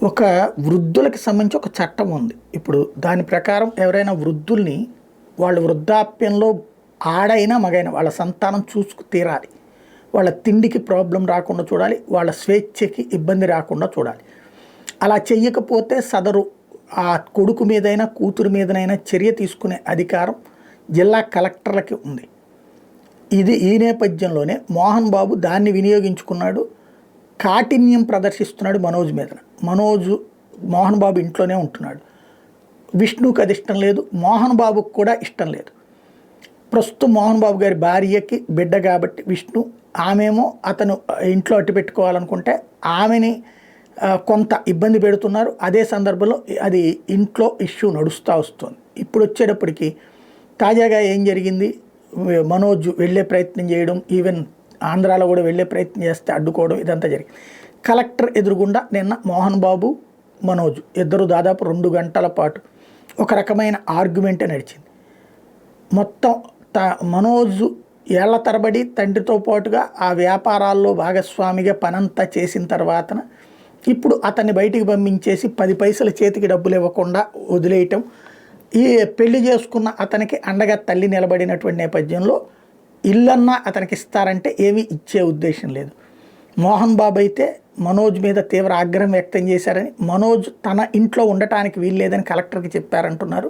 ఒక వృద్ధులకి సంబంధించి ఒక చట్టం ఉంది. ఇప్పుడు దాని ప్రకారం ఎవరైనా వృద్ధుల్ని వాళ్ళు వృద్ధాప్యంలో ఆడైనా మగైనా వాళ్ళ సంతానం చూసుకు తీరాలి. వాళ్ళ తిండికి ప్రాబ్లం రాకుండా చూడాలి. వాళ్ళ స్వేచ్ఛకి ఇబ్బంది రాకుండా చూడాలి. అలా చెయ్యకపోతే సదరు ఆ కొడుకు మీదైనా కూతురు మీదనైనా చర్య తీసుకునే అధికారం జిల్లా కలెక్టర్లకి ఉంది. ఈ నేపథ్యంలోనే మోహన్ బాబు దాన్ని వినియోగించుకున్నాడు. కాఠిన్యం ప్రదర్శిస్తున్నాడు మనోజ్ మీద. మోహన్ బాబు ఇంట్లోనే ఉంటున్నాడు. విష్ణుకి అది ఇష్టం లేదు, మోహన్ బాబుకు కూడా ఇష్టం లేదు. ప్రస్తుతం మోహన్ బాబు గారి భార్యకి బిడ్డ కాబట్టి విష్ణు, ఆమెమో అతను ఇంట్లో అట్టు పెట్టుకోవాలనుకుంటే ఆమెని కొంత ఇబ్బంది పెడుతున్నారు. అదే సందర్భంలో అది ఇంట్లో ఇష్యూ నడుస్తూ వస్తుంది. ఇప్పుడు వచ్చేటప్పటికి తాజాగా ఏం జరిగింది, మనోజ్ వెళ్ళే ప్రయత్నం చేయడం, ఈవెన్ ఆంధ్రాలో కూడా వెళ్ళే ప్రయత్నం చేస్తే అడ్డుకోవడం, ఇదంతా జరిగింది. కలెక్టర్ ఎదురుగుండా నిన్న మోహన్ బాబు మనోజ్ ఇద్దరు దాదాపు 2 గంటల పాటు ఒక రకమైన ఆర్గ్యుమెంటే నడిచింది. మొత్తం మనోజ్ ఏళ్ల తరబడి తండ్రితో పాటుగా ఆ వ్యాపారాల్లో భాగస్వామిగా పనంతా చేసిన తర్వాతన ఇప్పుడు అతన్ని బయటికి పంపించేసి 10 పైసలు చేతికి డబ్బులు ఇవ్వకుండా వదిలేయటం, ఈ పెళ్లి చేసుకున్న అతనికి అండగా తల్లి నిలబడినటువంటి నేపథ్యంలో ఇల్లన్నా అతనికి ఇస్తారంటే ఏమీ ఇచ్చే ఉద్దేశం లేదు. మోహన్ బాబు అయితే మనోజ్ మీద తీవ్ర ఆగ్రహం వ్యక్తం చేశారని, మనోజ్ తన ఇంట్లో ఉండటానికి వీల్లేదని కలెక్టర్కి చెప్పారంటున్నారు.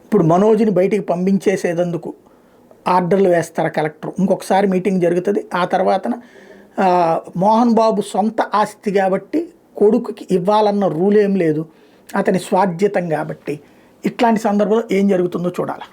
ఇప్పుడు మనోజ్ని బయటికి పంపించేసేందుకు ఆర్డర్లు వేస్తారు కలెక్టర్. ఇంకొకసారి మీటింగ్ జరుగుతుంది. ఆ తర్వాతన మోహన్ బాబు సొంత ఆస్తి కాబట్టి కొడుకుకి ఇవ్వాలన్న రూల్ ఏం లేదు, అతని స్వాధ్యతం కాబట్టి. ఇట్లాంటి సందర్భంలో ఏం జరుగుతుందో చూడాలి.